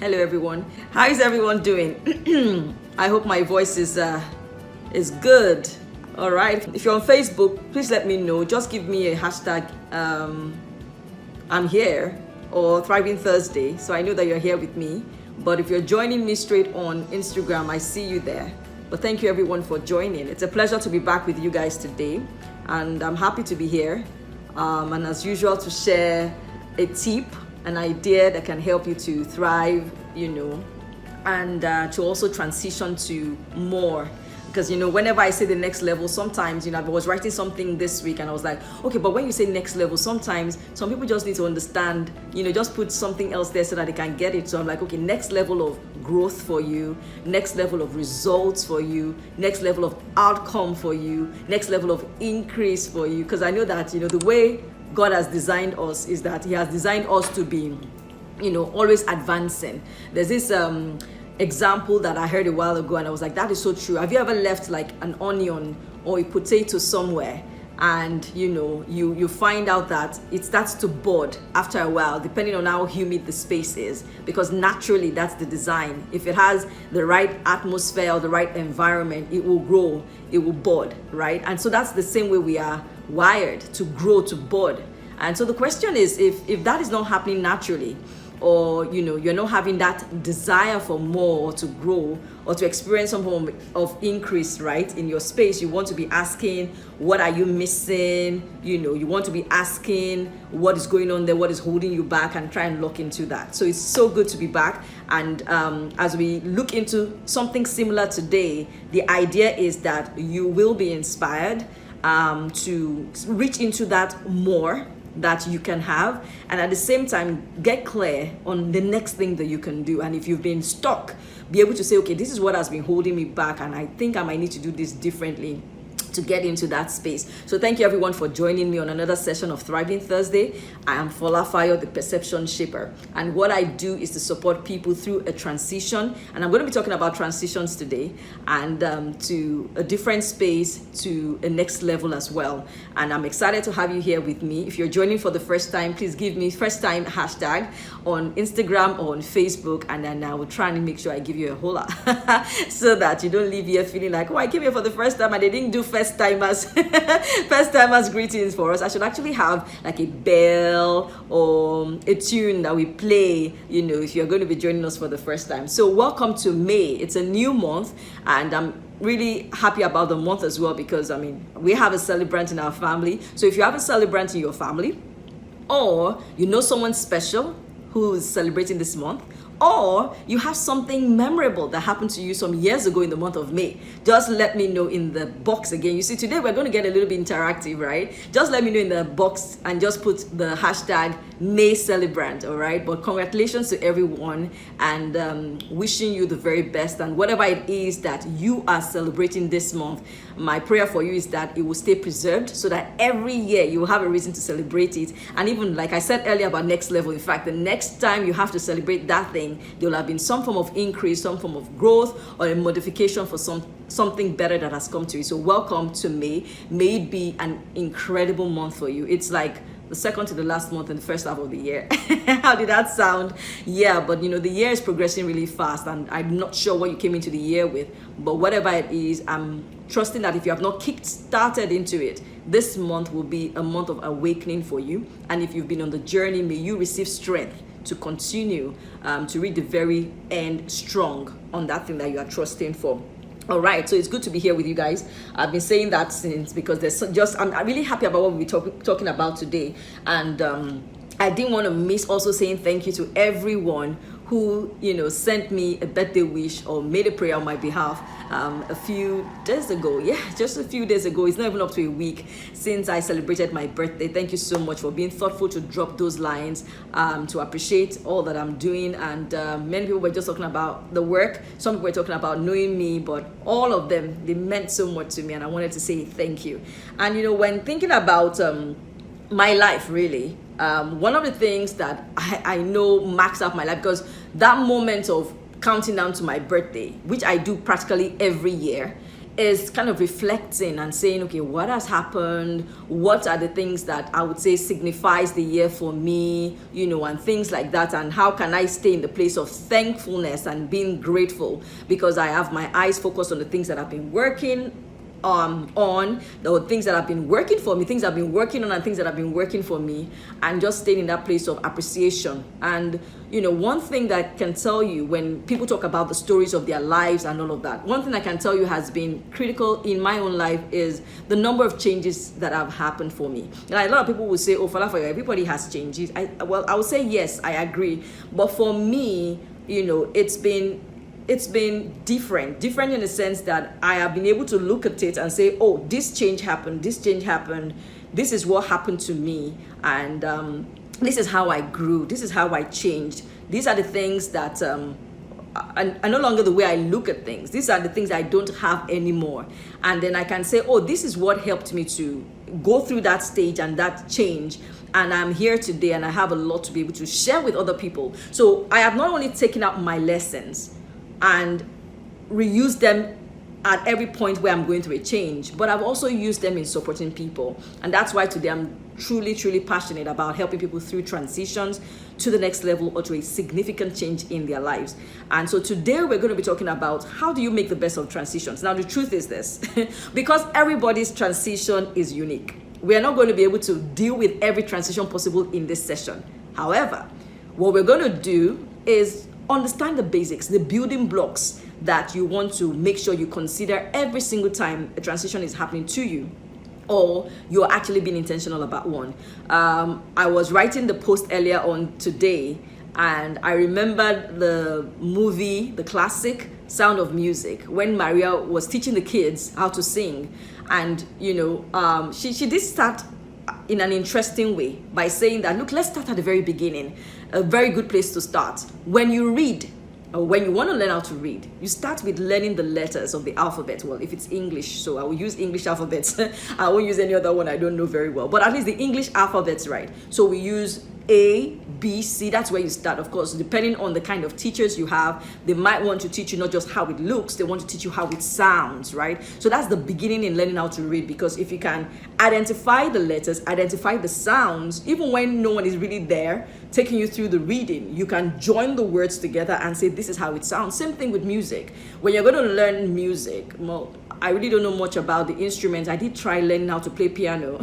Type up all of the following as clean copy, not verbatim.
Hello everyone. How is everyone doing? I hope my voice is good. All right. If you're on Facebook, please let me know. Just give me a hashtag I'm here or Thriving Thursday, so I know that you're here with me. But if you're joining me straight on Instagram, I see you there. But thank you everyone for joining. It's a pleasure to be back with you guys today, and I'm happy to be here. And as usual, to share a tip, an idea that can help you to thrive, and to also transition to more. Because, whenever I say the next level, sometimes, I was writing something this week and I was like, okay, but when you say next level, sometimes some people just need to understand, just put something else there so that they can get it. So I'm like, okay, next level of growth for you, next level of results for you, next level of outcome for you, next level of increase for you. Because I know that, the way God has designed us is that He has designed us to be, always advancing. There's this example that I heard a while ago, and I was like, that is so true. Have you ever left like an onion or a potato somewhere, and you find out that it starts to bud after a while, depending on how humid the space is, because naturally that's the design. If it has the right atmosphere or the right environment, it will grow, it will bud, right? And so that's the same way we are wired, to grow, to bud. And so the question is, if that is not happening naturally, or you're not having that desire for more, or to grow, or to experience some form of increase, right, in your space, you want to be asking, what are you missing? You want to be asking what is going on there, what is holding you back, and try and look into that. So it's so good to be back. And as we look into something similar today, the idea is that you will be inspired to reach into that more that you can have, and at the same time get clear on the next thing that you can do. And if you've been stuck, be able to say, okay, this is what has been holding me back, and I think I might need to do this differently to get into that space. So thank you everyone for joining me on another session of Thriving Thursday. I am FolaFayo, the Perception Shaper, and what I do is to support people through a transition, and I'm going to be talking about transitions today, and to a different space, to a next level as well. And I'm excited to have you here with me. If you're joining for the first time, please give me first time hashtag on Instagram or on Facebook, and then I will try and make sure I give you a hola so that you don't leave here feeling like, oh, I came here for the first time and they didn't do first timers greetings for us. I should actually have like a bell or a tune that we play, if you're going to be joining us for the first time. So welcome to May. It's a new month, and I'm really happy about the month as well, because we have a celebrant in our family. So if you have a celebrant in your family, or someone special who is celebrating this month, or you have something memorable that happened to you some years ago in the month of May, just let me know in the box again. You see, today we're going to get a little bit interactive, right? Just let me know in the box and just put the hashtag May Celebrant, all right? But congratulations to everyone, and wishing you the very best. And whatever it is that you are celebrating this month, my prayer for you is that it will stay preserved, so that every year you will have a reason to celebrate it. And even like I said earlier about next level, in fact, the next time you have to celebrate that thing, there will have been some form of increase, some form of growth, or a modification for something better that has come to you. So welcome to May. May it be an incredible month for you. It's like the second to the last month in the first half of the year. How did that sound? Yeah, but the year is progressing really fast, and I'm not sure what you came into the year with, but whatever it is, I'm trusting that if you have not kick-started into it, this month will be a month of awakening for you. And if you've been on the journey, may you receive strength to continue to reach the very end strong on that thing that you are trusting for. All right, so it's good to be here with you guys. I've been saying that since, because I'm really happy about what we're talking about today, and I didn't want to miss also saying thank you to everyone who sent me a birthday wish or made a prayer on my behalf a few days ago. Yeah, just a few days ago. It's not even up to a week since I celebrated my birthday. Thank you so much for being thoughtful to drop those lines, to appreciate all that I'm doing. And many people were just talking about the work. Some people were talking about knowing me, but all of them, they meant so much to me, and I wanted to say thank you. And when thinking about my life, really, one of the things that I know marks up my life, because that moment of counting down to my birthday, which I do practically every year, is kind of reflecting and saying, okay, what has happened? What are the things that I would say signifies the year for me, and things like that. And how can I stay in the place of thankfulness and being grateful, because I have my eyes focused on the things that I've been working on, the things that have been working for me, things I've been working on, and things that have been working for me, and just staying in that place of appreciation. And one thing that I can tell you, when people talk about the stories of their lives and all of that, one thing I can tell you has been critical in my own life is the number of changes that have happened for me. Like, a lot of people will say, oh, FolaFayo, everybody has changes. I would say yes, I agree, but for me, it's been different in the sense that I have been able to look at it and say, oh, this change happened, this is what happened to me, and this is how I grew, this is how I changed, these are the things that are no longer the way I look at things, these are the things I don't have anymore. And then I can say, oh, this is what helped me to go through that stage and that change, and I'm here today, and I have a lot to be able to share with other people. So I have not only taken out my lessons and reuse them at every point where I'm going through a change, but I've also used them in supporting people. And that's why today I'm truly passionate about helping people through transitions to the next level or to a significant change in their lives. And so today we're going to be talking about how do you make the best of transitions. Now the truth is this, because everybody's transition is unique, we are not going to be able to deal with every transition possible in this session. However, what we're going to do is understand the basics, the building blocks that you want to make sure you consider every single time a transition is happening to you, or you're actually being intentional about one. I was writing the post earlier on today, and I remembered the movie, the classic Sound of Music, when Maria was teaching the kids how to sing. And she did start in an interesting way by saying that, look, let's start at the very beginning. A very good place to start. When you read, or when you want to learn how to read, you start with learning the letters of the alphabet. Well, if it's English, so I will use English alphabets. I won't use any other one I don't know very well, but at least the English alphabet's right. So we use A, B, C. That's where you start. Of course, depending on the kind of teachers you have, they might want to teach you not just how it looks, they want to teach you how it sounds, right? So that's the beginning in learning how to read, because if you can identify the letters, identify the sounds, even when no one is really there taking you through the reading, you can join the words together and say, this is how it sounds. Same thing with music. When you're going to learn music, well, I really don't know much about the instruments. I did try learning how to play piano.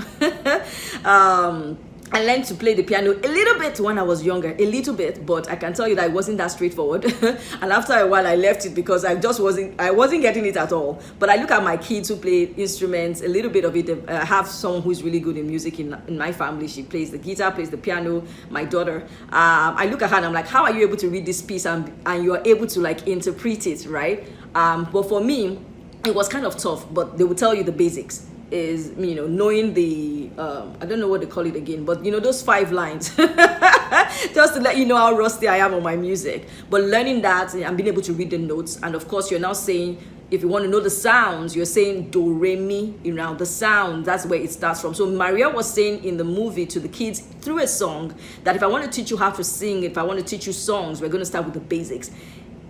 I learned to play the piano a little bit when I was younger, a little bit, but I can tell you that it wasn't that straightforward. And after a while, I left it because I wasn't getting it at all. But I look at my kids who play instruments, a little bit of it. I have someone who's really good in music in my family. She plays the guitar, plays the piano, my daughter. I look at her and I'm like, how are you able to read this piece and you are able to like interpret it, right? But for me, it was kind of tough, but they would tell you the basics. Is knowing the I don't know what they call it again, but those 5 lines just to let you know how rusty I am on my music. But learning that and being able to read the notes, and of course you're now saying, if you want to know the sounds, you're saying do, re, mi, the sound, that's where it starts from. So Maria was saying in the movie to the kids through a song that if I want to teach you how to sing, if I want to teach you songs, we're going to start with the basics.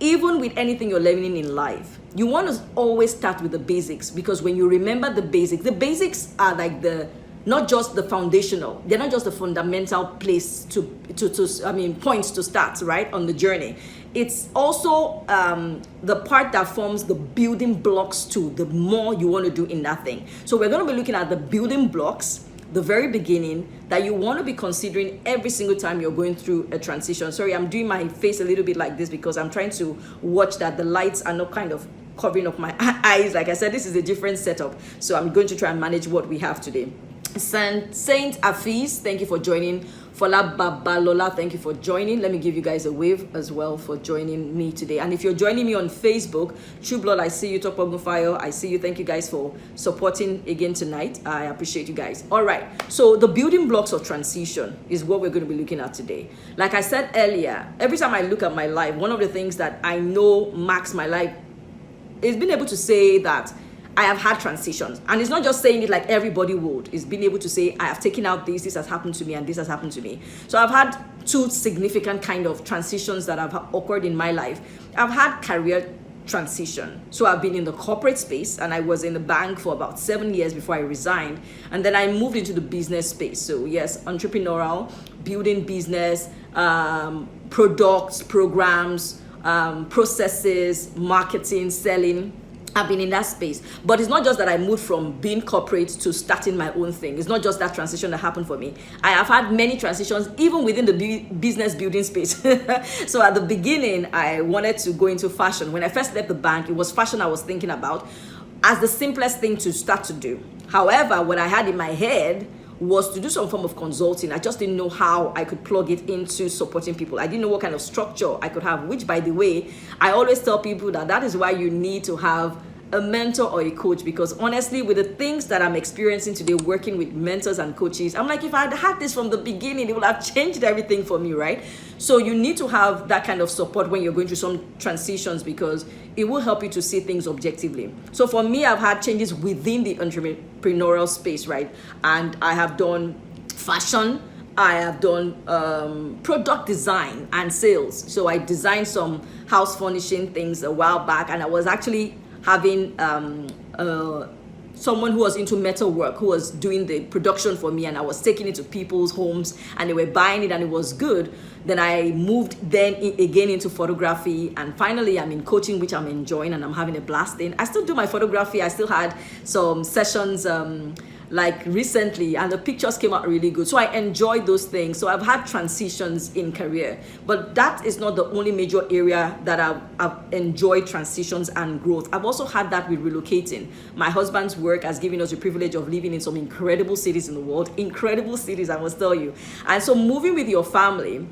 Even with anything you're learning in life, you want to always start with the basics, because when you remember the basics are like not just the foundational, they're not just the fundamental place points to start, right, on the journey. It's also the part that forms the building blocks to the more you want to do in that thing. So we're going to be looking at the building blocks, the very beginning, that you want to be considering every single time you're going through a transition. Sorry, I'm doing my face a little bit like this because I'm trying to watch that the lights are not kind of covering up my eyes. Like I said, this is a different setup, so I'm going to try and manage what we have today. Saint Afis, thank you for joining. Fola Babalola, thank you for joining. Let me give you guys a wave as well for joining me today. And if you're joining me on Facebook, True Blood, I see you. Top FolaFayo, I see you. Thank you guys for supporting again tonight. I appreciate you guys. All right, so the building blocks of transition is what we're going to be looking at today. Like I said earlier, every time I look at my life, one of the things that I know marks my life is being able to say that I have had transitions. And it's not just saying it like everybody would. It's being able to say, I have taken out this has happened to me, and this has happened to me. So I've had 2 significant kind of transitions that have occurred in my life. I've had career transition. So I've been in the corporate space, and I was in the bank for about 7 years before I resigned. And then I moved into the business space. So yes, entrepreneurial, building business, products, programs, processes, marketing, selling. I've been in that space. But it's not just that I moved from being corporate to starting my own thing. It's not just that transition that happened for me. I have had many transitions even within the business building space. So at the beginning, I wanted to go into fashion. When I first left the bank, it was fashion I was thinking about as the simplest thing to start to do. However, what I had in my head was to do some form of consulting. I just didn't know how I could plug it into supporting people. I didn't know what kind of structure I could have, which, by the way, I always tell people that is why you need to have a mentor or a coach, because honestly, with the things that I'm experiencing today working with mentors and coaches, I'm like, if I had this from the beginning, it would have changed everything for me, right? So you need to have that kind of support when you're going through some transitions, because it will help you to see things objectively. So for me, I've had changes within the entrepreneurial space, right? And I have done fashion, I have done product design and sales. So I designed some house furnishing things a while back, and I was actually having someone who was into metal work who was doing the production for me, and I was taking it to people's homes and they were buying it and it was good. Then I moved again into photography, and finally I'm in coaching, which I'm enjoying and I'm having a blast in. I still do my photography. I still had some sessions like recently, and the pictures came out really good. So I enjoy those things. So I've had transitions in career, but that is not the only major area that I've enjoyed transitions and growth. I've also had that with relocating. My husband's work has given us the privilege of living in some incredible cities in the world, incredible cities, I must tell you. And so moving with your family,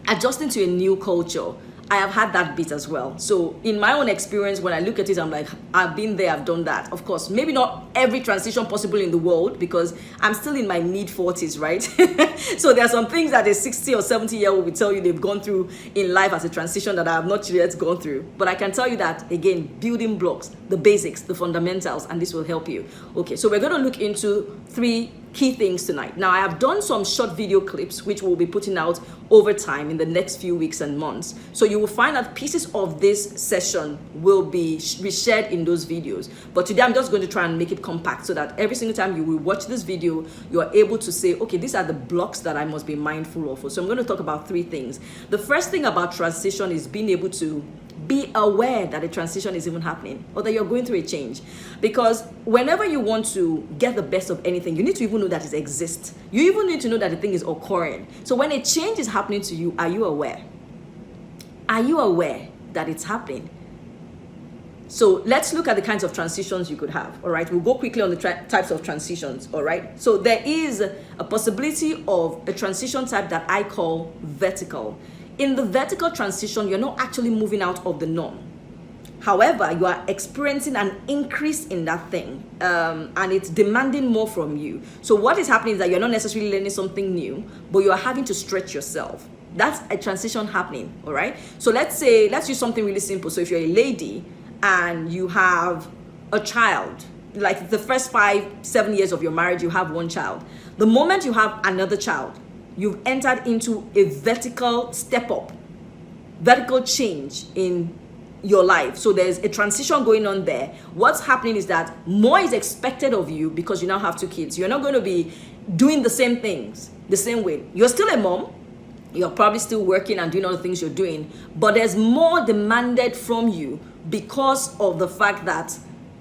adjusting to a new culture, I have had that bit as well. So in my own experience, when I look at it, I'm like, I've been there, I've done that. Of course, maybe not every transition possible in the world, because I'm still in my mid-40s, right? So there are some things that a 60 or 70-year-old will tell you they've gone through in life as a transition that I have not yet gone through. But I can tell you that, again, building blocks, the basics, the fundamentals, and this will help you. Okay, so we're going to look into 3 key things tonight. Now, I have done some short video clips which we'll be putting out over time in the next few weeks and months. So you will find that pieces of this session will be shared in those videos. But today I'm just going to try and make it compact so that every single time you will watch this video, you are able to say, okay, these are the blocks that I must be mindful of. So I'm going to talk about 3 things. The first thing about transition is being able to be aware that a transition is even happening, or that you're going through a change. Because whenever you want to get the best of anything, you need to even know that it exists. You even need to know that the thing is occurring. So when a change is happening to you, are you aware? Are you aware that it's happening? So let's look at the kinds of transitions you could have, all right? We'll go quickly on the types of transitions, all right? So there is a possibility of a transition type that I call vertical. In the vertical transition, you're not actually moving out of the norm. However, you are experiencing an increase in that thing, and it's demanding more from you. So what is happening is that you're not necessarily learning something new, but you are having to stretch yourself. That's a transition happening, all right? So let's use something really simple. So if you're a lady and you have a child, like the first 5-7 years of your marriage, you have one child. The moment you have another child, you've entered into a vertical step up, vertical change in your life. So there's a transition going on there. What's happening is that more is expected of you because you now have 2 kids. You're not going to be doing the same things the same way. You're still a mom. You're probably still working and doing all the things you're doing, but there's more demanded from you because of the fact that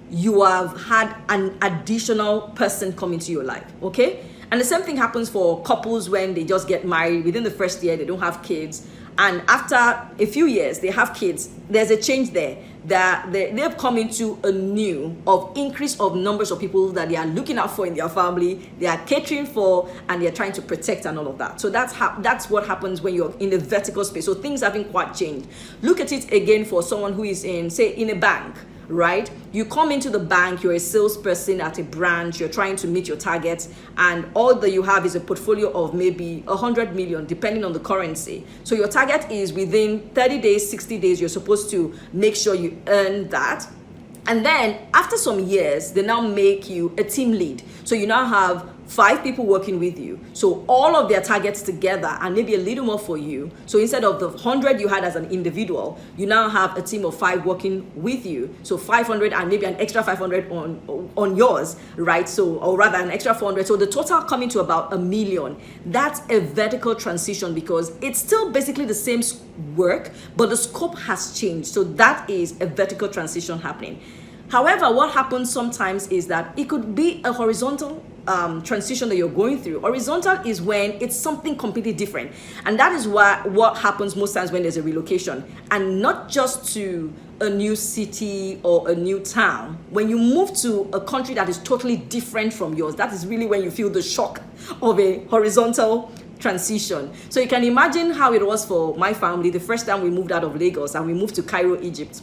you have had an additional person come into your life, okay? And the same thing happens for couples when they just get married. Within the first year, they don't have kids. And after a few years, they have kids. There's a change there. That they've come into a new increase of numbers of people that they are looking out for in their family, they are catering for, and they're trying to protect and all of that. So that's what happens when you're in the vertical space. So things haven't quite changed. Look at it again for someone who is in a bank. Right? You come into the bank, you're a salesperson at a branch, you're trying to meet your targets, and all that you have is a portfolio of maybe 100 million, depending on the currency. So your target is within 30 days, 60 days, you're supposed to make sure you earn that. And then after some years, they now make you a team lead. So you now have 5 people working with you. So all of their targets together and maybe a little more for you. So instead of the 100 you had as an individual, you now have a team of 5 working with you. So 500 and maybe an extra 500 on yours, right? So, or rather an extra 400. So the total coming to about 1 million. That's a vertical transition because it's still basically the same work, but the scope has changed. So that is a vertical transition happening. However, what happens sometimes is that it could be a horizontal transition that you're going through. Horizontal is when it's something completely different. And that is what happens most times when there's a relocation. And not just to a new city or a new town. When you move to a country that is totally different from yours, that is really when you feel the shock of a horizontal transition. So you can imagine how it was for my family the first time we moved out of Lagos and we moved to Cairo, Egypt.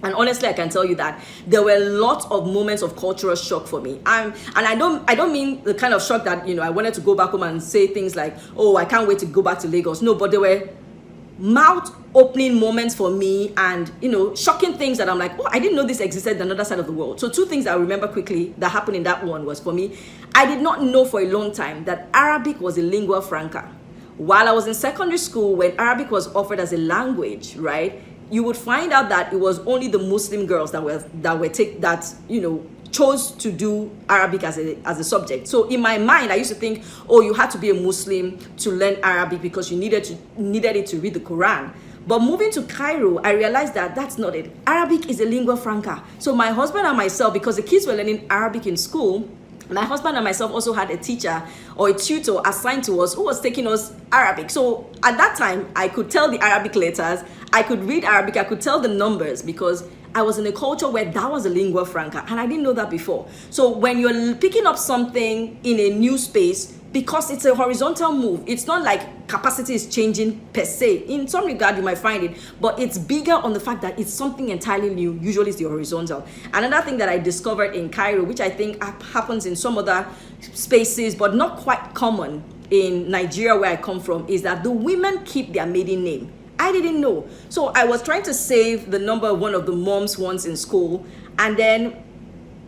And honestly, I can tell you that there were lots of moments of cultural shock for me. And I don't mean the kind of shock that, I wanted to go back home and say things like, oh, I can't wait to go back to Lagos. No, but there were mouth-opening moments for me and, shocking things that I'm like, oh, I didn't know this existed on the other side of the world. So 2 things I remember quickly that happened in that one was, for me, I did not know for a long time that Arabic was a lingua franca. While I was in secondary school, when Arabic was offered as a language, right, you would find out that it was only the Muslim girls that chose to do Arabic as a subject. So in my mind, I used to think, oh, you had to be a Muslim to learn Arabic because you needed it to read the Quran. But moving to Cairo, I realized that that's not it. Arabic is a lingua franca. So my husband and myself, because the kids were learning Arabic in school, my husband and myself also had a teacher or a tutor assigned to us who was taking us Arabic. So at that time, I could tell the Arabic letters, I could read Arabic, I could tell the numbers because I was in a culture where that was a lingua franca and I didn't know that before. So when you're picking up something in a new space, because it's a horizontal move, it's not like capacity is changing per se. In some regard, you might find it, but it's bigger on the fact that it's something entirely new. Usually it's the horizontal. Another thing that I discovered in Cairo, which I think happens in some other spaces, but not quite common in Nigeria where I come from, is that the women keep their maiden name. I didn't know. So I was trying to save the number of one of the moms once in school, and then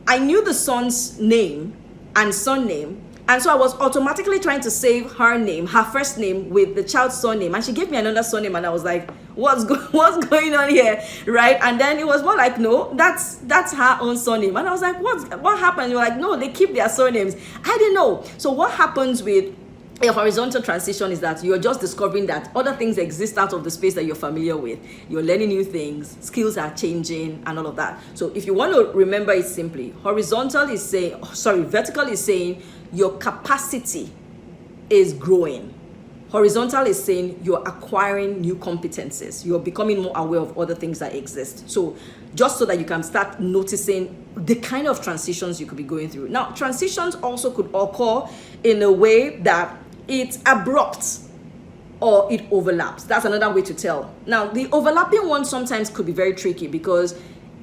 I knew the son's name and surname, and so I was automatically trying to save her name, her first name, with the child's surname. And she gave me another surname, and I was like, what's going on here, right? And then it was more like, no, that's her own surname. And I was like, what happened? You're like, no, they keep their surnames. I didn't know. So what happens with a horizontal transition is that you're just discovering that other things exist out of the space that you're familiar with. You're learning new things, skills are changing, and all of that. So if you want to remember it simply, vertical is saying your capacity is growing. Horizontal is saying you're acquiring new competencies. You're becoming more aware of other things that exist. So just so that you can start noticing the kind of transitions you could be going through. Now, transitions also could occur in a way that it's abrupt or it overlaps. That's another way to tell. Now, the overlapping one sometimes could be very tricky because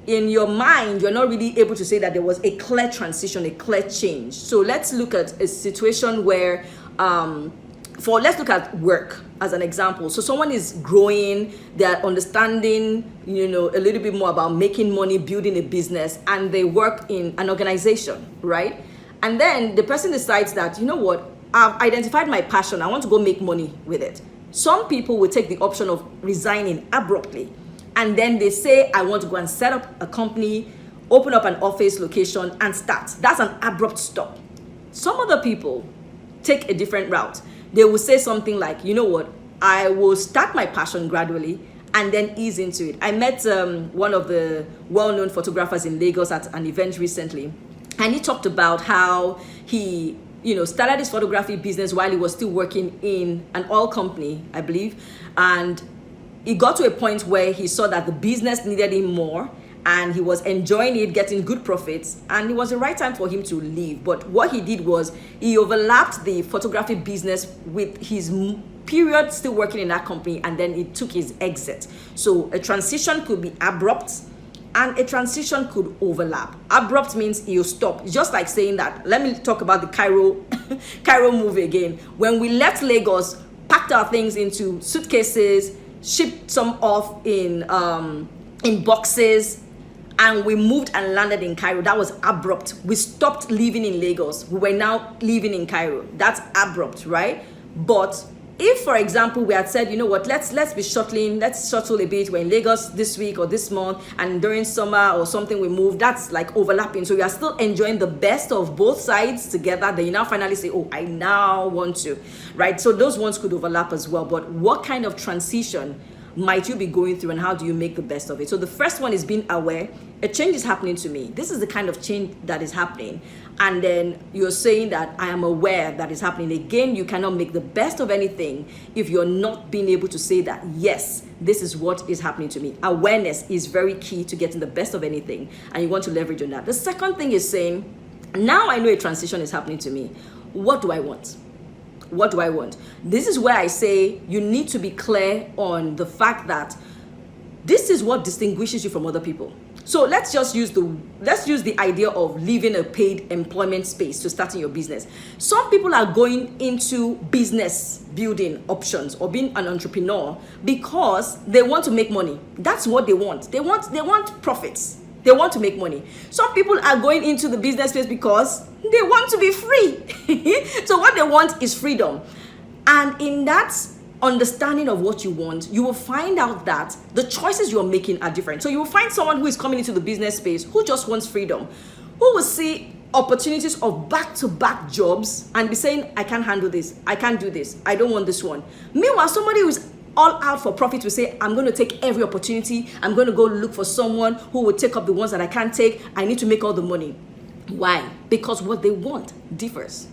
in your mind, you're not really able to say that there was a clear transition, a clear change. So let's look at a situation where, let's look at work as an example. So someone is growing, they're understanding, a little bit more about making money, building a business, and they work in an organization, right? And then the person decides that, you know what, I've identified my passion, I want to go make money with it. Some people will take the option of resigning abruptly. And then they say, I want to go and set up a company, open up an office location and start. That's an abrupt stop. Some other people take a different route. They will say something like, you know what, I will start my passion gradually and then ease into it. I met one of the well-known photographers in Lagos at an event recently, and he talked about how he started his photography business while he was still working in an oil company, I believe, and it got to a point where he saw that the business needed him more and he was enjoying it, getting good profits, and it was the right time for him to leave. But what he did was he overlapped the photography business with his period still working in that company, and then he took his exit. So a transition could be abrupt and a transition could overlap. Abrupt means you stop. It's just like saying that, let me talk about the Cairo move again. When we left Lagos, packed our things into suitcases, shipped some off in boxes, and we moved and landed in Cairo. That was abrupt. We stopped living in Lagos. We were now living in Cairo. That's abrupt, right? But if, for example, we had said, you know what, let's shuttle a bit. We're in Lagos this week or this month, and during summer or something we move, that's like overlapping. So we are still enjoying the best of both sides together. Then you now finally say, oh, I now want to, right? So those ones could overlap as well. But what kind of transition might you be going through, and how do you make the best of it? So the first one is being aware. A change is happening to me. This is the kind of change that is happening. And then you're saying that I am aware that is happening. Again, you cannot make the best of anything if you're not being able to say that, yes, this is what is happening to me. Awareness is very key to getting the best of anything, and you want to leverage on that. The second thing is saying, now I know a transition is happening to me. What do I want? What do I want? This is where I say you need to be clear on the fact that this is what distinguishes you from other people. So let's just use the idea of leaving a paid employment space to starting your business. Some people are going into business building options or being an entrepreneur because they want to make money. That's what they want. They want profits. They want to make money. Some people are going into the business space because they want to be free. So what they want is freedom. And in that understanding of what you want, you will find out that the choices you're making are different. So you will find someone who is coming into the business space who just wants freedom, who will see opportunities of back-to-back jobs and be saying, I can't handle this, I can't do this, I don't want this one. Meanwhile, somebody who's all out for profit will say, I'm going to take every opportunity, I'm going to go look for someone who will take up the ones that I can't take, I need to make all the money. Why? Because what they want differs.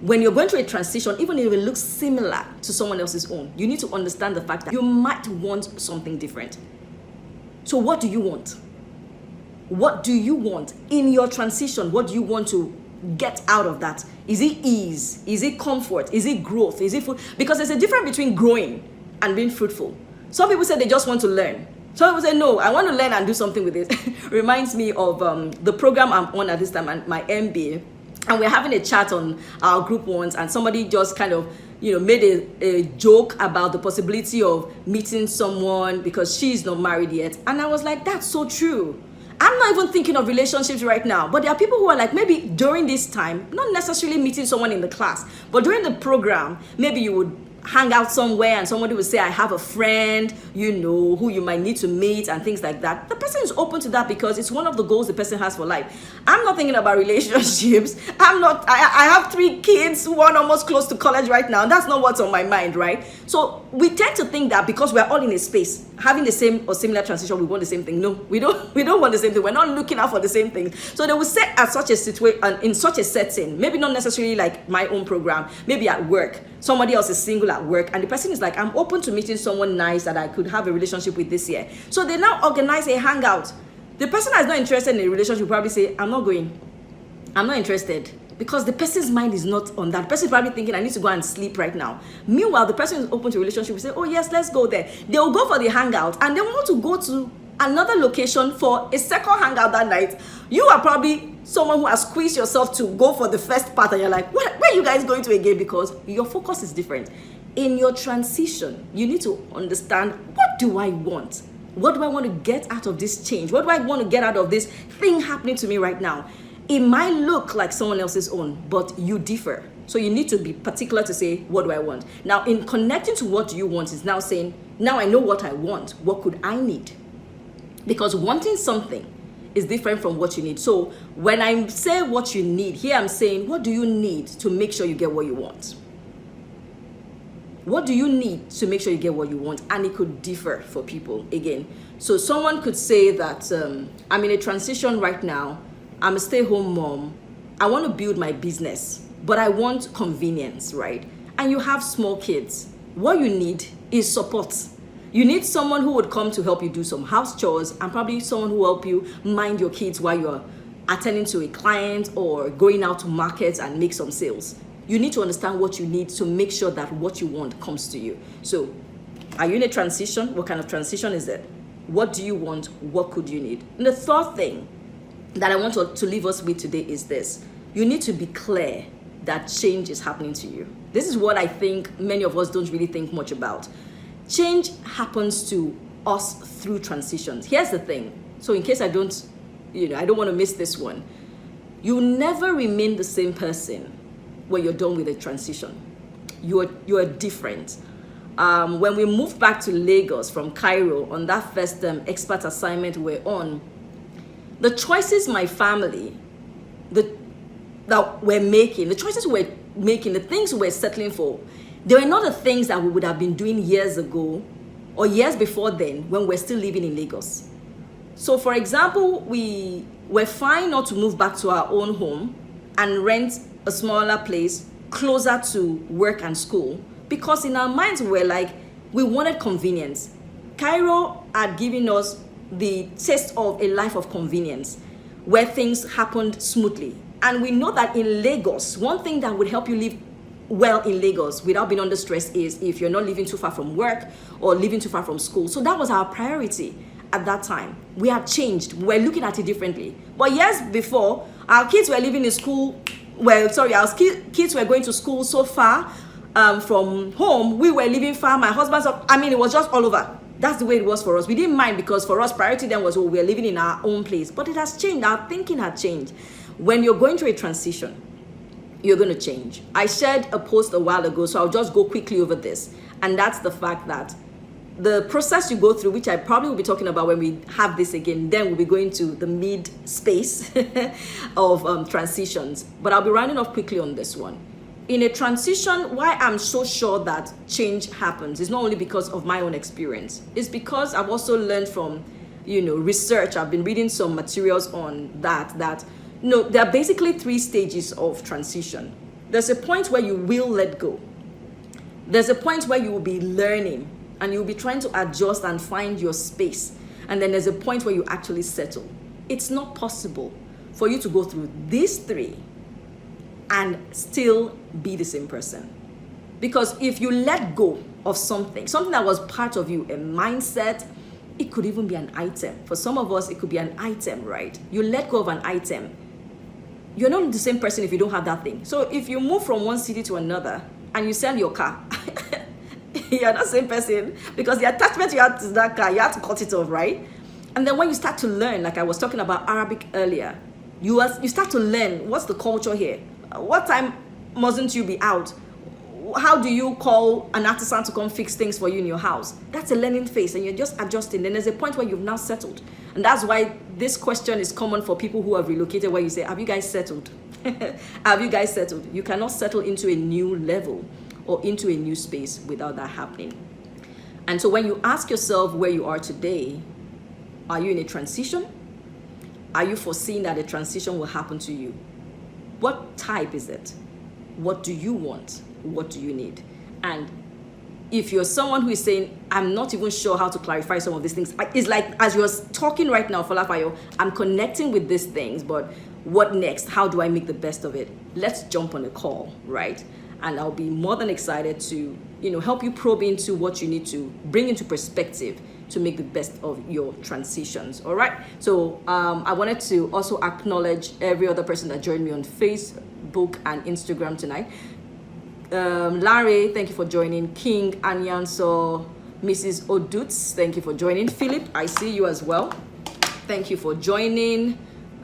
When you're going through a transition, even if it looks similar to someone else's own, you need to understand the fact that you might want something different. So what do you want? What do you want in your transition? What do you want to get out of that? Is it ease? Is it comfort? Is it growth? Is it food? Because there's a difference between growing and being fruitful. Some people say they just want to learn. Some people say, no, I want to learn and do something with it. Reminds me of the program I'm on at this time, my MBA. And we're having a chat on our group once, and somebody just kind of, made a joke about the possibility of meeting someone because she's not married yet. And I was like, that's so true. I'm not even thinking of relationships right now, but there are people who are like, maybe during this time, not necessarily meeting someone in the class, but during the program, maybe you would hang out somewhere and somebody would say, I have a friend, who you might need to meet and things like that. The person is open to that because it's one of the goals the person has for life. I'm not thinking about relationships. I have 3 kids, one almost close to college right now. That's not what's on my mind, right? So we tend to think that because we're all in a space, having the same or similar transition, we want the same thing. No, we don't want the same thing. We're not looking out for the same thing. So they will say at such a situation, in such a setting, maybe not necessarily like my own program, maybe at work, somebody else is single at work, and the person is like, I'm open to meeting someone nice that I could have a relationship with this year. So they now organize a hangout. The person that's not interested in a relationship will probably say, I'm not going. I'm not interested. Because the person's mind is not on that. The person is probably thinking, I need to go and sleep right now. Meanwhile, the person is open to a relationship will say, oh yes, let's go there. They will go for the hangout, and they want to go to another location for a second hangout that night. You are probably someone who has squeezed yourself to go for the first part, and you're like, where are you guys going to again? Because your focus is different. In your transition, you need to understand, what do I want? What do I want to get out of this change? What do I want to get out of this thing happening to me right now? It might look like someone else's own, but you differ. So you need to be particular to say, what do I want? Now, in connecting to what do you want is now saying, now I know what I want. What could I need? Because wanting something is different from what you need. So when I say what you need, here I'm saying, what do you need to make sure you get what you want? What do you need to make sure you get what you want? And it could differ for people again. So someone could say that I'm in a transition right now. I'm a stay-home mom. I want to build my business, but I want convenience, right? And you have small kids. What you need is support. You need someone who would come to help you do some house chores, and probably someone who will help you mind your kids while you're attending to a client or going out to markets and make some sales. You need to understand what you need to make sure that what you want comes to you. So, are you in a transition? What kind of transition is it? What do you want? What could you need? And the third thing that I want to leave us with today is this. You need to be clear that change is happening to you. This is what I think many of us don't really think much about. Change happens to us through transitions. Here's the thing. So in case I don't want to miss this one. You never remain the same person when you're done with a transition. You're different. When we moved back to Lagos from Cairo on that first expert assignment we're on, the choices my family that we're making, the choices we're making, the things we're settling for, they were not the things that we would have been doing years ago or years before then when we're still living in Lagos. So for example, we were fine not to move back to our own home and rent a smaller place closer to work and school, because in our minds we were like, we wanted convenience. Cairo had given us the taste of a life of convenience where things happened smoothly. And we know that in Lagos, one thing that would help you live well in Lagos without being under stress is if you're not living too far from work or living too far from school. So that was our priority at that time. We had changed. We're looking at it differently. But years before, our kids were living in school. Our kids were going to school so far from home. We were living far. My husband's it was just all over. That's the way it was for us. We didn't mind, because for us, priority then was, we were living in our own place. But it has changed. Our thinking had changed. When you're going through a transition, you're going to change. I shared a post a while ago, so I'll just go quickly over this. And that's the fact that the process you go through, which I probably will be talking about when we have this again, then we'll be going to the mid space of transitions. But I'll be rounding off quickly on this one. In a transition, why I'm so sure that change happens is not only because of my own experience. It's because I've also learned from, research. I've been reading some materials on that there are basically 3 stages of transition. There's a point where you will let go. There's a point where you will be learning and you'll be trying to adjust and find your space. And then there's a point where you actually settle. It's not possible for you to go through these 3 and still be the same person. Because if you let go of something that was part of you, a mindset, it could even be an item. For some of us, it could be an item, right? You let go of an item. You're not the same person if you don't have that thing. So if you move from one city to another and you sell your car, you're not the same person, because the attachment you had to that car, you have to cut it off, right? And then when you start to learn, like I was talking about Arabic earlier, you start to learn what's the culture here. What time mustn't you be out? How do you call an artisan to come fix things for you in your house? That's a learning phase, and you're just adjusting. Then there's a point where you've now settled. And that's why this question is common for people who have relocated, where you say, have you guys settled? Have you guys settled? You cannot settle into a new level or into a new space without that happening. And so when you ask yourself where you are today, are you in a transition? Are you foreseeing that a transition will happen to you? What type is it? What do you want? What do you need? And if you're someone who is saying, I'm not even sure how to clarify some of these things, it's like, as you're talking right now, FolaFayo, I'm connecting with these things, but what next? How do I make the best of it? Let's jump on a call, right? And I'll be more than excited to, help you probe into what you need to bring into perspective to make the best of your transitions. All right. So I wanted to also acknowledge every other person that joined me on Facebook and Instagram tonight. Larry, thank you for joining. King Anyanso, Mrs. Odutz, thank you for joining. Philip, I see you as well. Thank you for joining.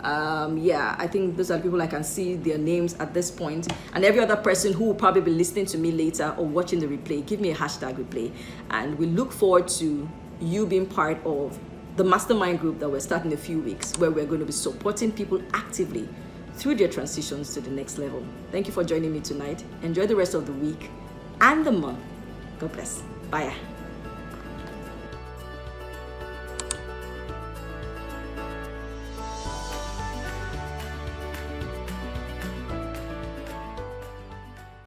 I think those are the people I can see their names at this point. And every other person who will probably be listening to me later or watching the replay, give me a hashtag replay. And we look forward to you being part of the mastermind group that we're starting in a few weeks, where we're going to be supporting people actively through their transitions to the next level. Thank you for joining me tonight. Enjoy the rest of the week and the month. God bless. Bye.